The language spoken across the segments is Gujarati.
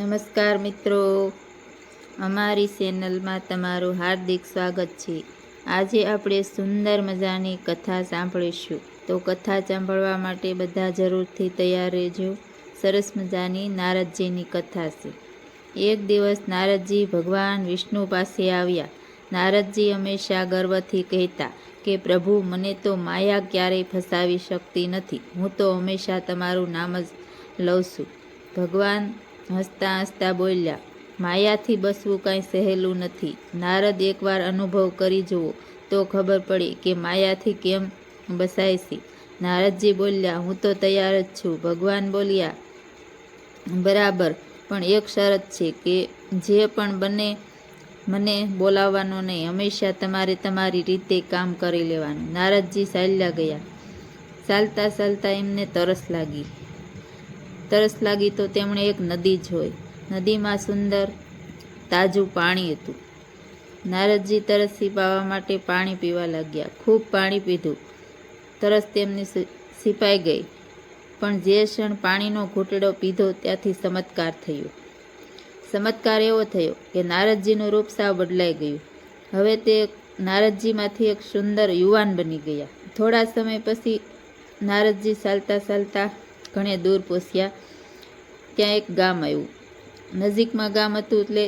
નમસ્કાર મિત્રો, અમારી ચેનલમાં તમારું હાર્દિક સ્વાગત છે। આજે આપણે સુંદર મજાની કથા સાંભળીશું। તો કથા સાંભળવા માટે બધા જરૂરથી તૈયાર રહેજો। સરસ મજાની નારદજીની કથા છે। એક દિવસ નારદજી ભગવાન વિષ્ણુ પાસે આવ્યા। નારદજી હંમેશા ગર્વથી કહેતા કે પ્રભુ, મને તો માયા ક્યારેય ફસાવી શકતી નથી। હું તો હંમેશા તમારું નામ જ લઉં છું। ભગવાન હસતા હસતા બોલ્યા, માયાથી બસવું કાંઈ સહેલું નથી। નારદ, એકવાર અનુભવ કરી જુઓ તો ખબર પડે કે માયાથી કેમ બસાય છે। નારદજી બોલ્યા, હું તો તૈયાર જ છું। ભગવાન બોલ્યા, બરાબર, પણ એક શરત છે કે જે પણ બને મને બોલાવવાનો નહીં। હંમેશા તમારે તમારી રીતે કામ કરી લેવાનું। નારદજી ચાલ્યા ગયા। ચાલતા ચાલતા એમને તરસ લાગી તો તેમણે એક નદી જોઈ। નદીમાં સુંદર તાજું પાણી હતું। નારદજી તરસ છીપાવવા માટે પાણી પીવા લાગ્યા। ખૂબ પાણી પીધું, તરસ તેમની છીપાઈ ગઈ। પણ જે ક્ષણ પાણીનો ઘૂંટડો પીધો ત્યાંથી ચમત્કાર થયો। ચમત્કાર એવો થયો કે નારદજીનું રૂપ સાવ બદલાઈ ગયું। હવે તે નારદજીમાંથી એક સુંદર યુવાન બની ગયા। થોડા સમય પછી નારદજી ચાલતા ચાલતા ઘણે દૂર પહોંચ્યા। ત્યાં એક ગામ આવ્યું। નજીકમાં ગામ હતું એટલે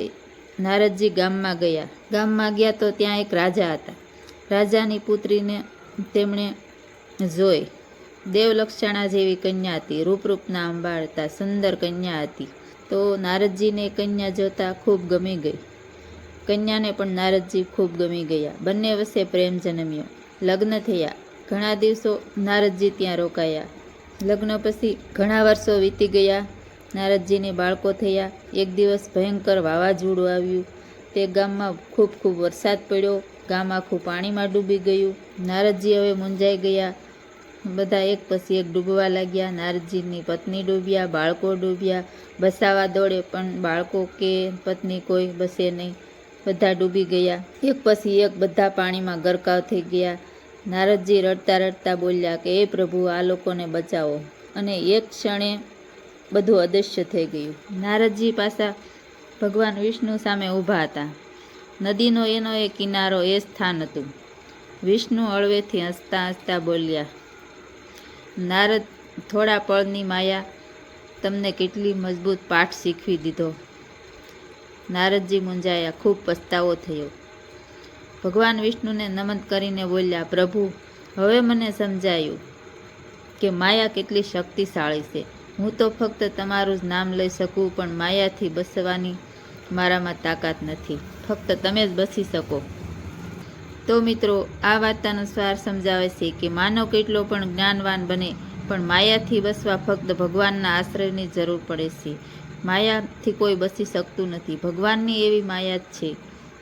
નારદજી ગામમાં ગયા। ગામમાં ગયા તો ત્યાં એક રાજા હતા। રાજાની પુત્રીને તેમણે જોઈ। દેવલક્ષણા જેવી કન્યા હતી। રૂપરૂપના અંબાળ હતા, સુંદર કન્યા હતી। તો નારદજીને કન્યા જોતા ખૂબ ગમી ગઈ। કન્યાને પણ નારદજી ખૂબ ગમી ગયા। બંને વચ્ચે પ્રેમ જન્મ્યો। લગ્ન થયા। ઘણા દિવસો નારદજી ત્યાં રોકાયા। લગ્ન પછી ઘણા વર્ષો વીતી ગયા। નારદજીને બાળકો થયા। એક દિવસ ભયંકર વાવાઝોડું આવ્યું। તે ગામમાં ખૂબ વરસાદ પડ્યો। ગામ આખું પાણીમાં ડૂબી ગયું। નારદજી હવે મૂંઝાઈ ગયા। બધા એક પછી એક ડૂબવા લાગ્યા। નારદજીની પત્ની ડૂબ્યા, બાળકો ડૂબ્યા। બચાવવા દોડે પણ બાળકો કે પત્ની કોઈ બસે નહીં, બધા ડૂબી ગયા। એક પછી એક બધા પાણીમાં ગરકાવ થઈ ગયા। નારદજી રડતા રડતા બોલ્યા કે હે પ્રભુ, આ લોકોને બચાવો। અને એક ક્ષણે બધું અદૃશ્ય થઈ ગયું। નારદજી પાછા ભગવાન વિષ્ણુ સામે ઊભા હતા। નદીનો એનો એ કિનારો એ સ્થાન હતું। વિષ્ણુ હળવેથી હસતા હસતા બોલ્યા, નારદ, થોડા પળની માયા તમને કેટલી મજબૂત પાઠ શીખવી દીધો। નારદજી મૂંઝાયા, ખૂબ પસ્તાવો થયો। ભગવાન વિષ્ણુને નમન કરીને બોલ્યા, પ્રભુ, હવે મને સમજાયું કે માયા કેટલી શક્તિશાળી છે। હું તો ફક્ત તમારું જ નામ લઈ શકું, પણ માયાથી બસવાની મારામાં તાકાત નથી। ફક્ત તમે જ બચી શકો। તો મિત્રો, આ વાર્તાનો સાર સમજાવે છે કે માનવ કેટલો પણ જ્ઞાનવાન બને, પણ માયાથી બસવા ફક્ત ભગવાનના આશ્રયની જરૂર પડે છે। માયાથી કોઈ બચી શકતું નથી। ભગવાનની એવી માયા જ છે।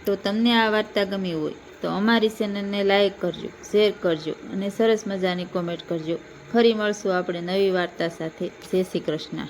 તો તમને આ વાર્તા ગમી હોય તો અમારી ચેનલને લાઈક કરજો, શેર કરજો અને સરસ મજાની કોમેન્ટ કરજો। ફરી મળશું આપણે નવી વાર્તા સાથે। જય શ્રી કૃષ્ણ।